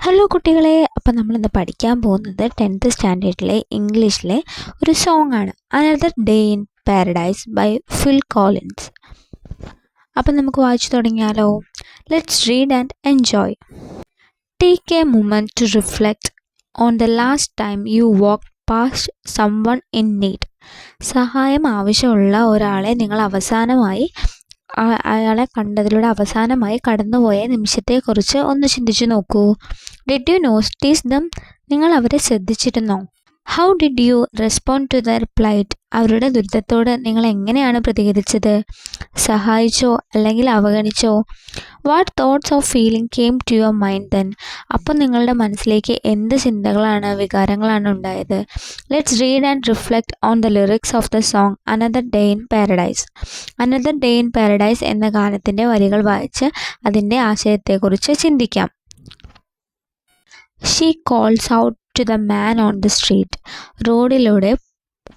Hello കുട്ടികളെ, അപ്പം നമ്മളിന്ന് പഠിക്കാൻ പോകുന്നത് 10th സ്റ്റാൻഡേർഡിലെ ഇംഗ്ലീഷിലെ ഒരു സോങ് ആണ്. Another day in paradise by Phil Collins. അപ്പം നമുക്ക് വായിച്ചു തുടങ്ങിയാലോ? Let's read and enjoy. Take a moment to reflect on the last time you walk past someone in need. സഹായം ആവശ്യമുള്ള ഒരാളെ നിങ്ങൾ അയാളെ കണ്ടതിലൂടെ അവസാനമായി കടന്നുപോയ നിമിഷത്തെക്കുറിച്ച് ഒന്ന് ചിന്തിച്ചു നോക്കൂ. Did you notice them? നിങ്ങൾ അവരെ ശ്രദ്ധിച്ചിരുന്നോ? How did you respond to their plight? അവരുടെ ദുരിതത്തോട് നിങ്ങൾ എങ്ങനെയാണ് പ്രതികരിച്ചത്? സഹായിച്ചോ അല്ലെങ്കിൽ അവഗണിച്ചോ? What thoughts of feeling came to your mind then? അപ്പം നിങ്ങളുടെ മനസ്സിലേക്ക് എന്ത് ചിന്തകളാണ്, വികാരങ്ങളാണ് ഉണ്ടായത്? Let's read and reflect on the lyrics of the song another day in paradise. Another day in paradise എന്ന ഗാനത്തിൻ്റെ വരികൾ വായിച്ച് അതിൻ്റെ ആശയത്തെക്കുറിച്ച് ചിന്തിക്കാം. She calls out to the man on the street. റോഡിലൂടെ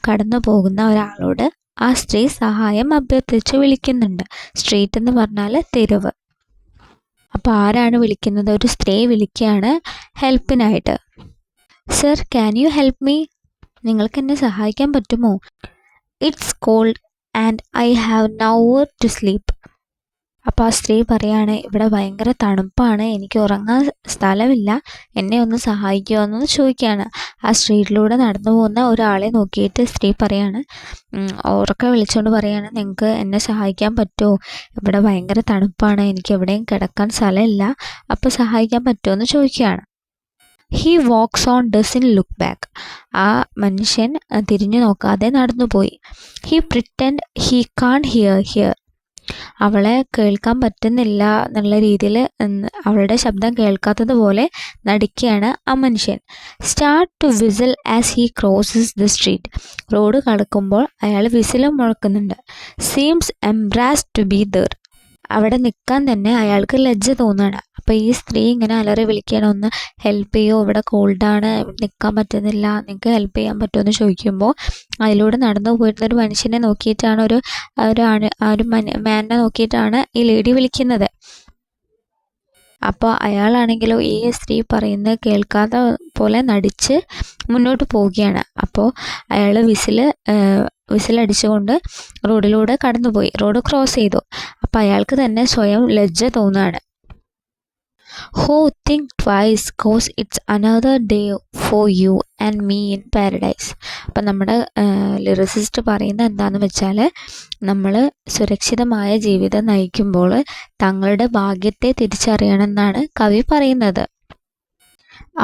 കടന്നു പോകുന്ന ഒരാളോട് ആ സ്ത്രീ സഹായം അഭ്യർത്ഥിച്ച് വിളിക്കുന്നുണ്ട്. സ്ട്രീറ്റ് എന്ന് പറഞ്ഞാൽ തെരുവ്. അപ്പോൾ ആരാണ് വിളിക്കുന്നത്? ഒരു സ്ത്രീ വിളിക്കുകയാണ് ഹെൽപ്പിനായിട്ട്. Sir, can you help me? നിങ്ങൾക്ക് എന്നെ സഹായിക്കാൻ പറ്റുമോ? It's cold and I have nowhere to sleep. അപ്പോൾ ആ സ്ത്രീ പറയാണ്, ഇവിടെ ഭയങ്കര തണുപ്പാണ്, എനിക്ക് ഉറങ്ങാൻ സ്ഥലമില്ല, എന്നെ ഒന്ന് സഹായിക്കുമോ എന്ന് ചോദിക്കുകയാണ്. ആ സ്ട്രീറ്റിലൂടെ നടന്നു പോകുന്ന ഒരാളെ നോക്കിയിട്ട് സ്ത്രീ പറയാണ്, ഉറക്കെ വിളിച്ചുകൊണ്ട് പറയാണ്, നിങ്ങൾക്ക് എന്നെ സഹായിക്കാൻ പറ്റുമോ? ഇവിടെ ഭയങ്കര തണുപ്പാണ്, എനിക്ക് എവിടെയും കിടക്കാൻ സ്ഥലമില്ല, അപ്പോൾ സഹായിക്കാൻ പറ്റുമോ എന്ന് ചോദിക്കുകയാണ്. He walks on doesn't look back. ആ മനുഷ്യൻ തിരിഞ്ഞു നോക്കാതെ നടന്നുപോയി. He pretend he can't hear. അവളെ കേൾക്കാൻ പറ്റുന്നില്ല എന്നുള്ള രീതിയിൽ അവളുടെ ശബ്ദം കേൾക്കാത്തതുപോലെ നടിക്കുകയാണ് ആ മനുഷ്യൻ. Start to whistle as he crosses the street. Road കടക്കുമ്പോൾ അയാൾ വിസിലും മുഴക്കുന്നുണ്ട്. Seems embarrassed to be there. അവിടെ നിൽക്കാൻ തന്നെ അയാൾക്ക് ലജ്ജ തോന്നുകയാണ്. അപ്പോൾ ഈ സ്ത്രീ ഇങ്ങനെ അലറി വിളിക്കണം, ഒന്ന് ഹെൽപ്പ് ചെയ്യോ, ഇവിടെ കോൾഡാണ്, ഇവിടെ നിൽക്കാൻ പറ്റുന്നില്ല, നിങ്ങൾക്ക് ഹെൽപ്പ് ചെയ്യാൻ പറ്റുമോ എന്ന് ചോദിക്കുമ്പോൾ അതിലൂടെ നടന്നു പോയിട്ടുള്ളൊരു മനുഷ്യനെ നോക്കിയിട്ടാണ് മാനിനെ നോക്കിയിട്ടാണ് ഈ ലേഡി വിളിക്കുന്നത്. അപ്പോൾ അയാളാണെങ്കിലോ ഈ സ്ത്രീ പറയുന്നത് കേൾക്കാത്ത പോലെ നടിച്ച് മുന്നോട്ട് പോവുകയാണ്. അപ്പോൾ അയാൾ വിസിലടിച്ചുകൊണ്ട് റോഡിലൂടെ കടന്നുപോയി, റോഡ് ക്രോസ് ചെയ്തു. അപ്പോൾ അയാൾക്ക് തന്നെ സ്വയം ലജ്ജ തോന്നുകയാണ്. Oh think twice cause it's another day for you and me in paradise. അപ്പം നമ്മുടെ ലിറിസിസ്റ്റ് പറയുന്നത് എന്താണെന്ന് വെച്ചാൽ, നമ്മൾ സുരക്ഷിതമായ ജീവിതം നയിക്കുമ്പോൾ തങ്ങളുടെ ഭാഗ്യത്തെ തിരിച്ചറിയണമെന്നാണ് കവി പറയുന്നത്.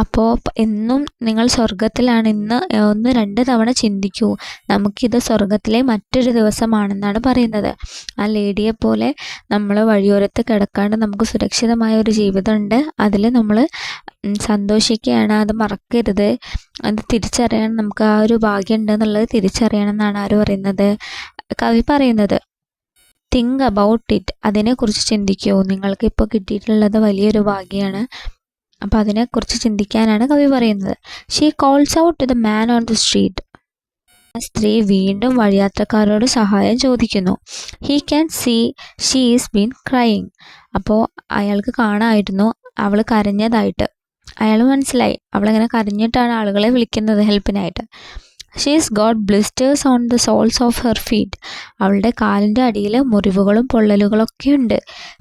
അപ്പോൾ എന്നും നിങ്ങൾ സ്വർഗത്തിലാണ്, ഇന്ന് 1-2 തവണ ചിന്തിക്കൂ, നമുക്കിത് സ്വർഗത്തിലെ മറ്റൊരു ദിവസമാണെന്നാണ് പറയുന്നത്. ആ ലേഡിയെ പോലെ നമ്മൾ വഴിയോരത്ത് കിടക്കാണ്ട് നമുക്ക് സുരക്ഷിതമായ ഒരു ജീവിതമുണ്ട്, അതിൽ നമ്മൾ സന്തോഷിക്കുകയാണ്, അത് മറക്കരുത്, അത് തിരിച്ചറിയണം, നമുക്ക് ആ ഒരു ഭാഗ്യം ഉണ്ട് എന്നുള്ളത് തിരിച്ചറിയണം എന്നാണ് കവി പറയുന്നത്. Think about it. അതിനെക്കുറിച്ച് ചിന്തിക്കുമോ? നിങ്ങൾക്കിപ്പോൾ കിട്ടിയിട്ടുള്ളത് വലിയൊരു ഭാഗ്യമാണ്. അപ്പോൾ അതിനെക്കുറിച്ച് ചിന്തിക്കാനാണ് കവി പറയുന്നത്. She calls out to the man on the street. ആ സ്ത്രീ വീണ്ടും വഴിയാത്രക്കാരോട് സഹായം ചോദിക്കുന്നു. He can see she is been crying. അപ്പോൾ അയാൾക്ക് കാണാമായിരുന്നു അവൾ കരഞ്ഞതായിട്ട്. അയാൾ മനസ്സിലായി അവളിങ്ങനെ കരഞ്ഞിട്ടാണ് ആളുകളെ വിളിക്കുന്നത് ഹെൽപ്പിനായിട്ട്. She's got blisters on the soles of her feet. അവളുടെ കാലിൻ്റെ അടിയിൽ മുറിവുകളും പൊള്ളലുകളൊക്കെ ഉണ്ട്.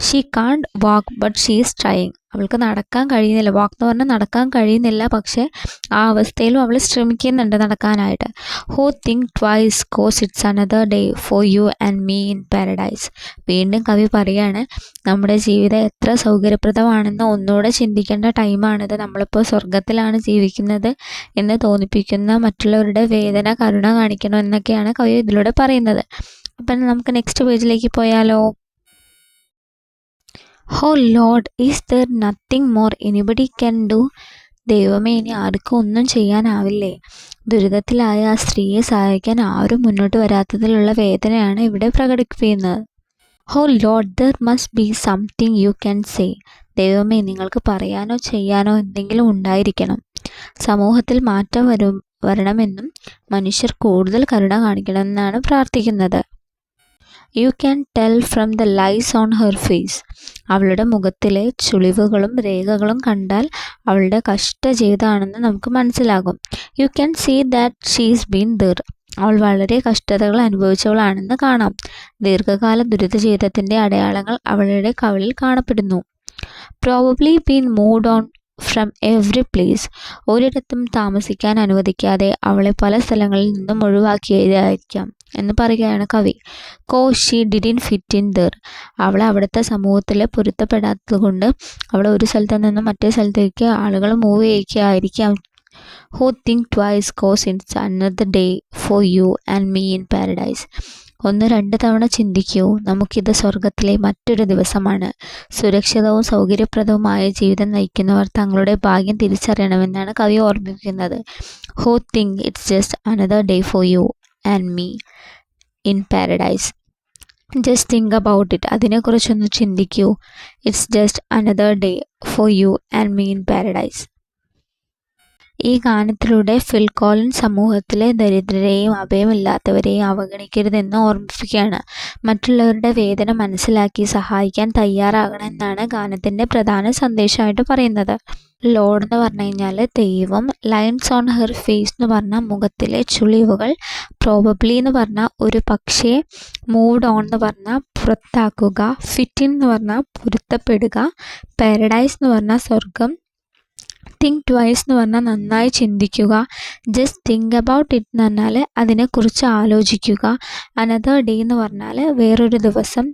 She can't walk but she is trying. അവൾക്ക് നടക്കാൻ കഴിയുന്നില്ല, വാക്ക് എന്ന് പറഞ്ഞാൽ നടക്കാൻ കഴിയുന്നില്ല, പക്ഷേ ആ അവസ്ഥയിലും അവൾ ശ്രമിക്കുന്നുണ്ട് നടക്കാനായിട്ട്. Oh think twice cause it's another day for you and me in paradise. വീണ്ടും കവി പറയാണ്, നമ്മുടെ ജീവിതം എത്ര സൗകര്യപ്രദമാണെന്ന് ഒന്നുകൂടെ ചിന്തിക്കേണ്ട ടൈമാണിത്. നമ്മളിപ്പോൾ സ്വർഗത്തിലാണ് ജീവിക്കുന്നത് എന്ന് തോന്നിപ്പിക്കുന്ന മറ്റുള്ളവരുടെ വേദന, കരുണ കാണിക്കണം എന്നൊക്കെയാണ് കവി ഇതിലൂടെ പറയുന്നത്. അപ്പം നമുക്ക് നെക്സ്റ്റ് പേജിലേക്ക് പോയാലോ? ഹോ load, is there nothing more anybody can do. ദൈവമേ, ഇനി ആർക്കും ഒന്നും ചെയ്യാനാവില്ലേ? ദുരിതത്തിലായ ആ സ്ത്രീയെ സഹായിക്കാൻ ആരും മുന്നോട്ട് വരാത്തതിലുള്ള വേദനയാണ് ഇവിടെ പ്രകടിപ്പിക്കുന്നത്. ഹോ load, there must be something you can say. ദൈവമേ, നിങ്ങൾക്ക് പറയാനോ ചെയ്യാനോ എന്തെങ്കിലും ഉണ്ടായിരിക്കണം. സമൂഹത്തിൽ മാറ്റം വരണമെന്നും മനുഷ്യർ കൂടുതൽ കരുണ കാണിക്കണമെന്നാണ് പ്രാർത്ഥിക്കുന്നത്. You can tell from the lines on her face. അവളുടെ മുഖത്തിലെ ചുളിവുകളും രേഖകളും കണ്ടാൽ അവളുടെ കഷ്ടജീവിതമാണെന്ന് നമുക്ക് മനസ്സിലാകും. You can see that she's been there. അവൾ വളരെ കഷ്ടതകൾ അനുഭവിച്ചവളാണെന്ന് കാണാം. ദീർഘകാല ദുരിത ജീവിതത്തിൻ്റെ അടയാളങ്ങൾ അവളുടെ കവിളിൽ കാണപ്പെടുന്നു. Probably been moved on from every place. ഒരിടത്തും താമസിക്കാൻ അനുവദിക്കാതെ അവളെ പല സ്ഥലങ്ങളിൽ നിന്നും ഒഴിവാക്കിയതായിരിക്കാം എന്ന് പറയുകയാണ് കവി. She didn't fit in there. അവൾ അവിടുത്തെ സമൂഹത്തിൽ പൊരുത്തപ്പെടാത്തത് കൊണ്ട് അവൾ ഒരു സ്ഥലത്ത് നിന്നും മറ്റേ സ്ഥലത്തേക്ക് ആളുകൾ മൂവ് ചെയ്യിക്കുകയായിരിക്കാം. Oh think twice cause it's another day for you and me in paradise. 1-2 തവണ ചിന്തിക്കൂ, നമുക്കിത് സ്വർഗത്തിലെ മറ്റൊരു ദിവസമാണ്. സുരക്ഷിതവും സൗകര്യപ്രദവുമായ ജീവിതം നയിക്കുന്നവർ തങ്ങളുടെ ഭാഗ്യം തിരിച്ചറിയണമെന്നാണ് കവി ഓർമ്മിപ്പിക്കുന്നത്. Oh think it's just another day for you and me in paradise. Just think about it. അതിനെക്കുറിച്ചൊന്ന് ചിന്തിക്കൂ. It's just another day for you and me in paradise. ഈ ഗാനത്തിലൂടെ ഫിൽ കോളിൻസ് സമൂഹത്തിലെ ദരിദ്രരെയും അഭയമില്ലാത്തവരെയും അവഗണിക്കരുതെന്ന് ഓർമ്മിപ്പിക്കുകയാണ്. മറ്റുള്ളവരുടെ വേദന മനസ്സിലാക്കി സഹായിക്കാൻ തയ്യാറാകണമെന്നാണ് ഗാനത്തിൻ്റെ പ്രധാന സന്ദേശമായിട്ട് പറയുന്നത്. ലോഡ് എന്ന് പറഞ്ഞു കഴിഞ്ഞാൽ ദൈവം, ലൈൻസ് ഓൺ ഹെർ ഫേസ് എന്ന് പറഞ്ഞാൽ മുഖത്തിലെ ചുളിവുകൾ, പ്രോബബ്ലി എന്ന് പറഞ്ഞാൽ ഒരു പക്ഷേ, മൂവ്ഡ് ഓൺ എന്ന് പറഞ്ഞാൽ പുറത്താക്കുക, ഫിറ്റ് ഇൻ എന്ന് പറഞ്ഞാൽ പൊരുത്തപ്പെടുക, പാരഡൈസ് എന്ന് പറഞ്ഞാൽ സ്വർഗം, തിങ്ക് ട്വൈസ് എന്ന് പറഞ്ഞാൽ നന്നായി ചിന്തിക്കുക, ജസ്റ്റ് തിങ്ക് അബൌട്ട് ഇറ്റ് എന്ന് പറഞ്ഞാൽ അതിനെക്കുറിച്ച് ആലോചിക്കുക, അനദർ ഡേ എന്ന് പറഞ്ഞാൽ വേറൊരു ദിവസം,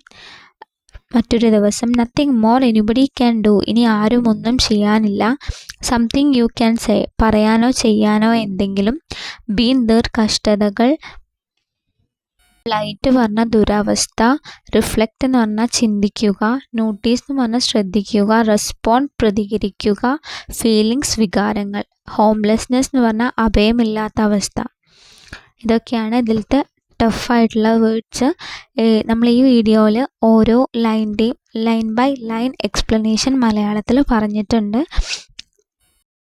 മറ്റൊരു ദിവസം, nothing more anybody can do. ഇനി ആരും ഒന്നും ചെയ്യാനില്ല. Something you can say. പറയാനോ ചെയ്യാനോ എന്തെങ്കിലും. Been there. കഷ്ടതകൾ. ലൈറ്റ് പറഞ്ഞാൽ ദുരവസ്ഥ, റിഫ്ലക്റ്റ് എന്ന് പറഞ്ഞാൽ ചിന്തിക്കുക, നോട്ടീസ് എന്ന് പറഞ്ഞാൽ ശ്രദ്ധിക്കുക, റെസ്പോണ്ട് പ്രതികരിക്കുക, ഫീലിങ്സ് വികാരങ്ങൾ, ഹോംലെസ്നെസ് എന്ന് പറഞ്ഞാൽ അഭയമില്ലാത്ത അവസ്ഥ. ഇതൊക്കെയാണ് ഇതിലത്തെ ടഫായിട്ടുള്ള വേർഡ്സ്. നമ്മൾ ഈ വീഡിയോയിൽ ഓരോ ലൈൻ്റെയും ലൈൻ ബൈ ലൈൻ എക്സ്പ്ലനേഷൻ മലയാളത്തിൽ പറഞ്ഞിട്ടുണ്ട്.